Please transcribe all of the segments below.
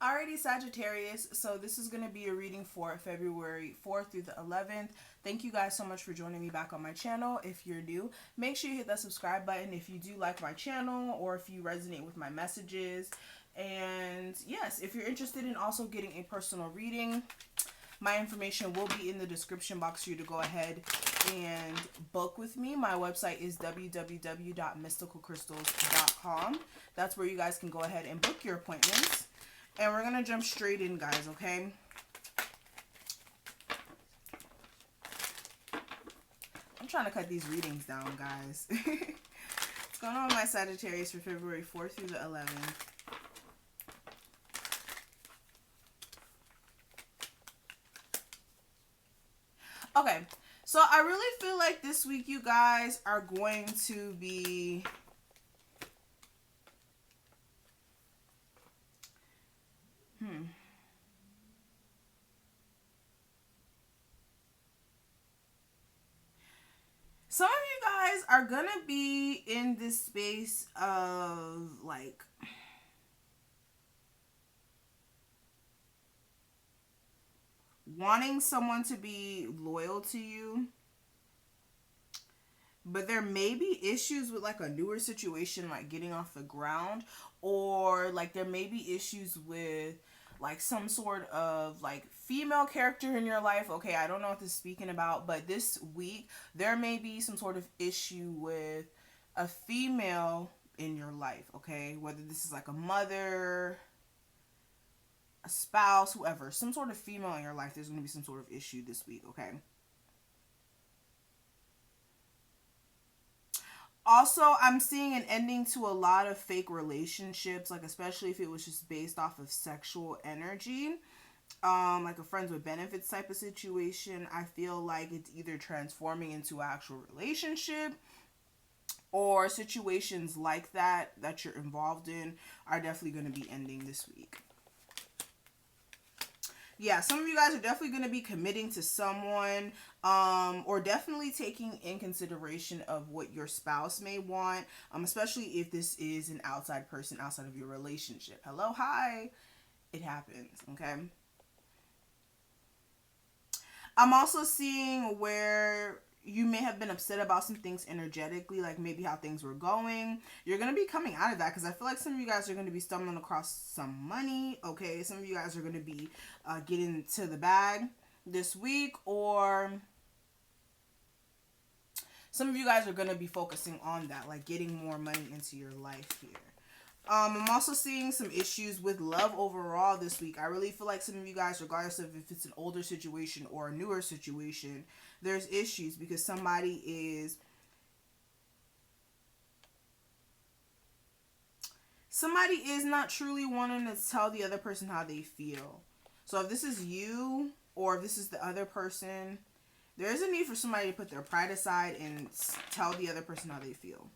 Alrighty, Sagittarius. So this is going to be a reading for February 4th through the 11th. Thank you guys so much for joining me back on my channel. If you're new, make sure you hit that subscribe button if you do like my channel or if you resonate with my messages. And yes, if you're interested in also getting a personal reading, my information will be in the description box for you to go ahead and book with me. My website is www.MystikalKristals.com. That's where you guys can go ahead and book your appointments. And we're going to jump straight in, guys, okay? I'm trying to cut these readings down, guys. What's going on with my Sagittarius for February 4th through the 11th? Okay, so I really feel like this week you guys are going to be... Some of you guys are going to be in this space of, like, wanting someone to be loyal to you. But there may be issues with, like, a newer situation, like, getting off the ground. Or, like, there may be issues with, like, some sort of, like, female character in your life. Okay, I don't know what this is speaking about, but this week there may be some sort of issue with a female in your life, okay? Whether this is like a mother, a spouse, whoever, some sort of female in your life, there's going to be some sort of issue this week, okay? Also, I'm seeing an ending to a lot of fake relationships, like especially if it was just based off of sexual energy, like a friends with benefits type of situation. I feel like it's either transforming into an actual relationship, or situations like that that you're involved in are definitely going to be ending this week. Yeah, some of you guys are definitely going to be committing to someone, or definitely taking in consideration of what your spouse may want, especially if this is an outside person outside of your relationship. Hello, hi, it happens, okay? I'm also seeing where you may have been upset about some things energetically, like maybe how things were going. You're going to be coming out of that because I feel like some of you guys are going to be stumbling across some money, okay? Some of you guys are going to be getting to the bag this week, or some of you guys are going to be focusing on that, like getting more money into your life here. I'm also seeing some issues with love overall this week. I really feel like some of you guys, regardless of if it's an older situation or a newer situation, there's issues because somebody is not truly wanting to tell the other person how they feel. So if this is you or if this is the other person, there is a need for somebody to put their pride aside and tell the other person how they feel.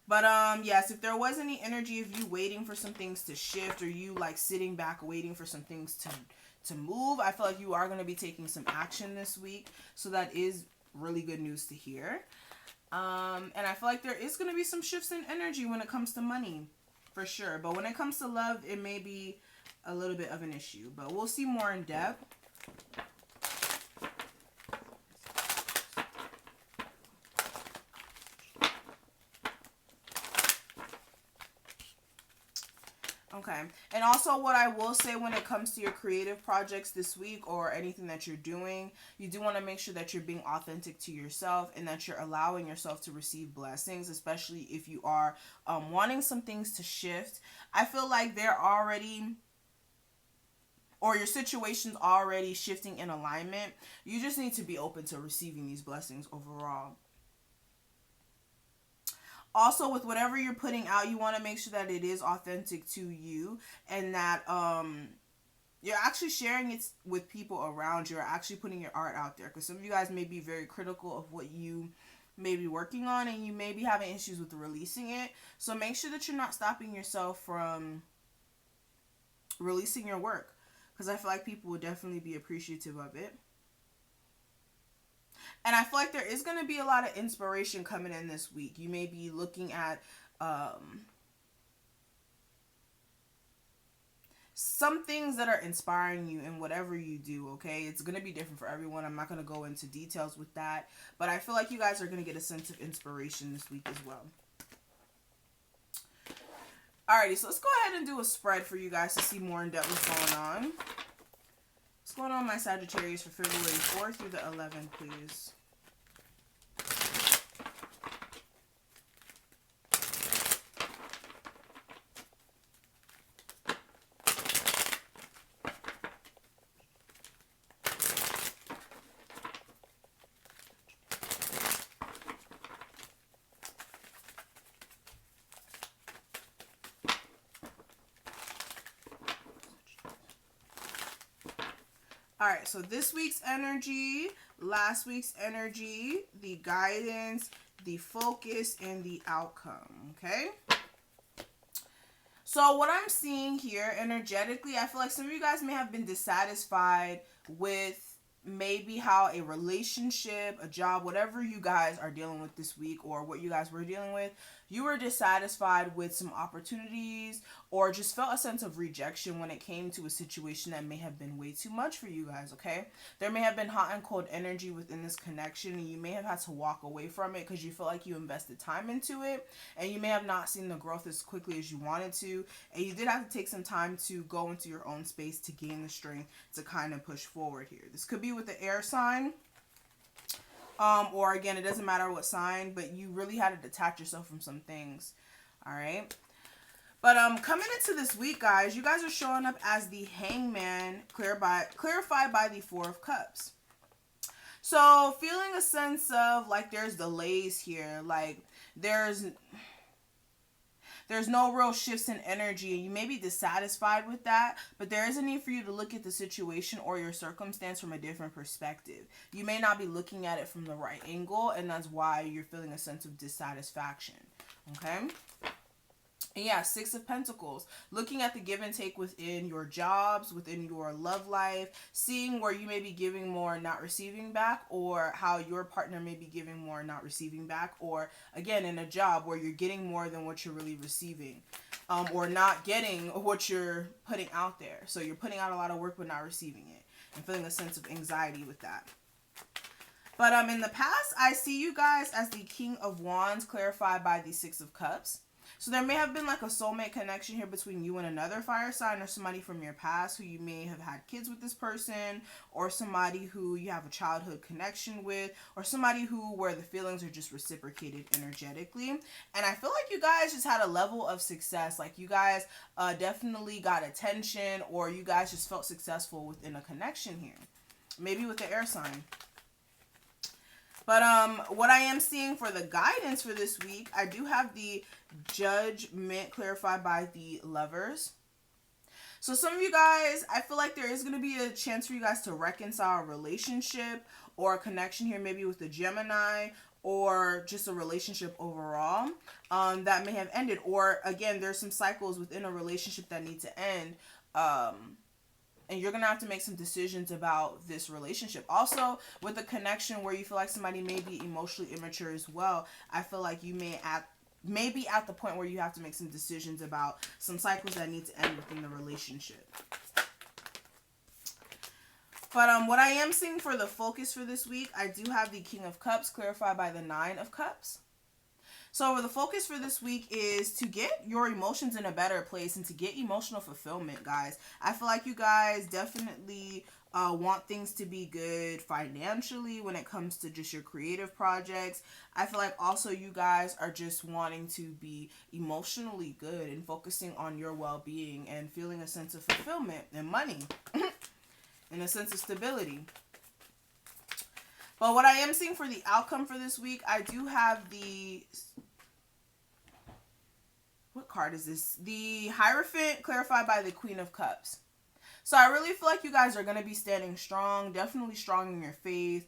But yes, if there was any energy of you waiting for some things to shift, or you like sitting back waiting for some things to move, I feel like you are going to be taking some action this week. So that is really good news to hear. And I feel like there is going to be some shifts in energy when it comes to money, for sure. But when it comes to love, it may be a little bit of an issue. But we'll see more in depth. Okay, and also what I will say when it comes to your creative projects this week or anything that you're doing, you do want to make sure that you're being authentic to yourself and that you're allowing yourself to receive blessings, especially if you are wanting some things to shift. I feel like they're already, or your situation's already shifting in alignment. You just need to be open to receiving these blessings overall. Also, with whatever you're putting out, you want to make sure that it is authentic to you and that you're actually sharing it with people around you, or actually putting your art out there. Because some of you guys may be very critical of what you may be working on, and you may be having issues with releasing it. So make sure that you're not stopping yourself from releasing your work, because I feel like people will definitely be appreciative of it. And I feel like there is going to be a lot of inspiration coming in this week. You may be looking at some things that are inspiring you in whatever you do, okay? It's going to be different for everyone. I'm not going to go into details with that, but I feel like you guys are going to get a sense of inspiration this week as well. Alrighty, so let's go ahead and do a spread for you guys to see more in depth what's going on. What's going on, my Sagittarius, for February 4th through the 11th, please? All right, so this week's energy, last week's energy, the guidance, the focus, and the outcome, okay? So what I'm seeing here energetically, I feel like some of you guys may have been dissatisfied with maybe how a relationship, a job, whatever you guys are dealing with this week or what you guys were dealing with, you were dissatisfied with some opportunities or just felt a sense of rejection when it came to a situation that may have been way too much for you guys, okay? There may have been hot and cold energy within this connection, and you may have had to walk away from it because you feel like you invested time into it, and you may have not seen the growth as quickly as you wanted to, and you did have to take some time to go into your own space to gain the strength to kind of push forward here. This could be with the air sign. Or again, it doesn't matter what sign, but you really had to detach yourself from some things. All right. But coming into this week, guys, you guys are showing up as the Hangman, clarified by the Four of Cups. So feeling a sense of like there's delays here, like there's no real shifts in energy, and you may be dissatisfied with that, but there is a need for you to look at the situation or your circumstance from a different perspective. You may not be looking at it from the right angle, and that's why you're feeling a sense of dissatisfaction, okay? And yeah, Six of Pentacles, looking at the give and take within your jobs, within your love life, seeing where you may be giving more and not receiving back, or how your partner may be giving more and not receiving back, or again, in a job where you're getting more than what you're really receiving, or not getting what you're putting out there. So you're putting out a lot of work but not receiving it, and feeling a sense of anxiety with that. But in the past, I see you guys as the King of Wands, clarified by the Six of Cups. So there may have been like a soulmate connection here between you and another fire sign, or somebody from your past who you may have had kids with this person, or somebody who you have a childhood connection with, or somebody where the feelings are just reciprocated energetically. And I feel like you guys just had a level of success. Like you guys definitely got attention, or you guys just felt successful within a connection here. Maybe with the air sign. But what I am seeing for the guidance for this week, I do have the Judgment, clarified by the Lovers. So some of you guys, I feel like there is going to be a chance for you guys to reconcile a relationship or a connection here, maybe with the Gemini, or just a relationship overall that may have ended. Or again, there's some cycles within a relationship that need to end. And you're going to have to make some decisions about this relationship. Also, with a connection where you feel like somebody may be emotionally immature as well, I feel like you may be at the point where you have to make some decisions about some cycles that need to end within the relationship. But what I am seeing for the focus for this week, I do have the King of Cups, clarified by the Nine of Cups. So the focus for this week is to get your emotions in a better place and to get emotional fulfillment, guys. I feel like you guys definitely want things to be good financially when it comes to just your creative projects. I feel like also you guys are just wanting to be emotionally good and focusing on your well-being and feeling a sense of fulfillment and money and a sense of stability. But what I am seeing for the outcome for this week, I do have the... What card is this? The Hierophant, clarified by the Queen of Cups. So I really feel like you guys are going to be standing strong, definitely strong in your faith,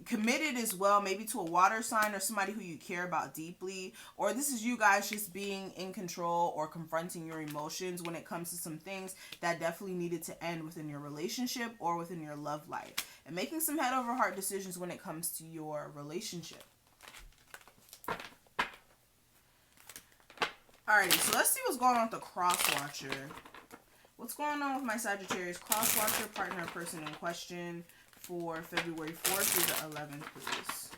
committed as well, maybe to a water sign or somebody who you care about deeply, or this is you guys just being in control or confronting your emotions when it comes to some things that definitely needed to end within your relationship or within your love life, and making some head over heart decisions when it comes to your relationship. Alrighty, so let's see what's going on with the Cross Watcher. What's going on with my Sagittarius? Crosswatch your partner or person in question for February 4th through the 11th, please.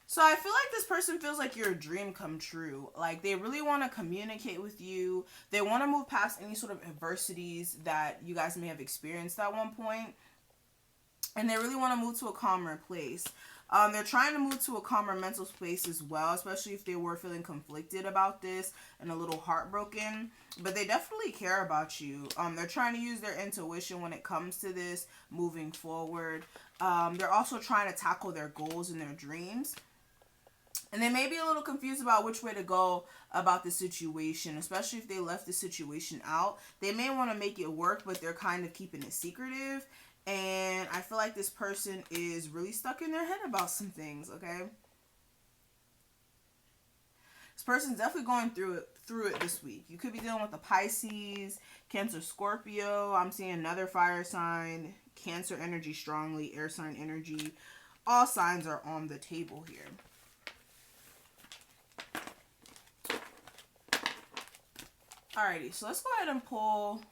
So I feel like this person feels like you're a dream come true. Like they really want to communicate with you. They want to move past any sort of adversities that you guys may have experienced at one point. And they really want to move to a calmer place. They're trying to move to a calmer mental space as well, especially if they were feeling conflicted about this and a little heartbroken. But they definitely care about you. They're trying to use their intuition when it comes to this moving forward. They're also trying to tackle their goals and their dreams. And they may be a little confused about which way to go about the situation, especially if they left the situation out. They may want to make it work, but they're kind of keeping it secretive. And I feel like this person is really stuck in their head about some things, okay? This person's definitely going through it this week. You could be dealing with a Pisces, Cancer, Scorpio. I'm seeing another fire sign, Cancer energy strongly, air sign energy. All signs are on the table here. Alrighty, so let's go ahead and pull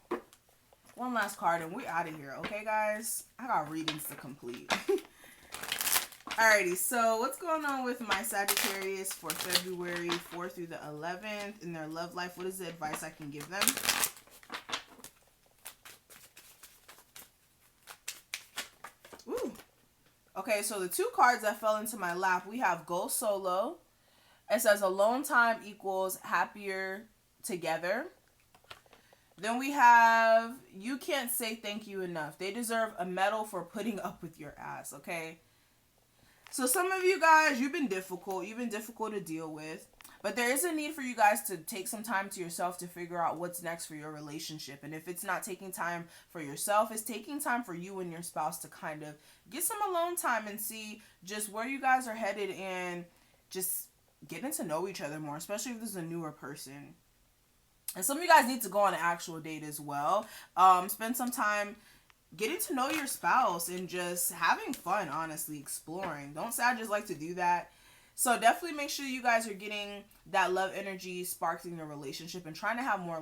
one last card and we're out of here, okay guys? I got readings to complete. Alrighty, so what's going on with my Sagittarius for February 4th through the 11th in their love life? What is the advice I can give them? Ooh. Okay, so the two cards that fell into my lap, we have Go Solo. It says alone time equals happier together. Then we have You Can't Say Thank You Enough. They deserve a medal for putting up with your ass, okay? So some of you guys, you've been difficult to deal with, but there is a need for you guys to take some time to yourself to figure out what's next for your relationship. And if it's not taking time for yourself, it's taking time for you and your spouse to kind of get some alone time and see just where you guys are headed and just getting to know each other more, especially if this is a newer person. And some of you guys need to go on an actual date as well. Spend some time getting to know your spouse and just having fun, honestly, exploring. Don't Sagittarius like to do that? So definitely make sure you guys are getting that love energy sparked in your relationship and trying to have more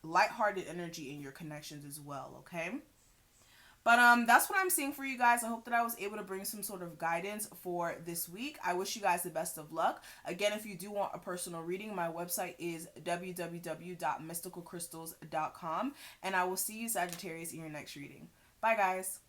lighthearted energy in your connections as well, okay? But that's what I'm seeing for you guys. I hope that I was able to bring some sort of guidance for this week. I wish you guys the best of luck. Again, if you do want a personal reading, my website is www.MystikalKristals.com. And I will see you, Sagittarius, in your next reading. Bye, guys.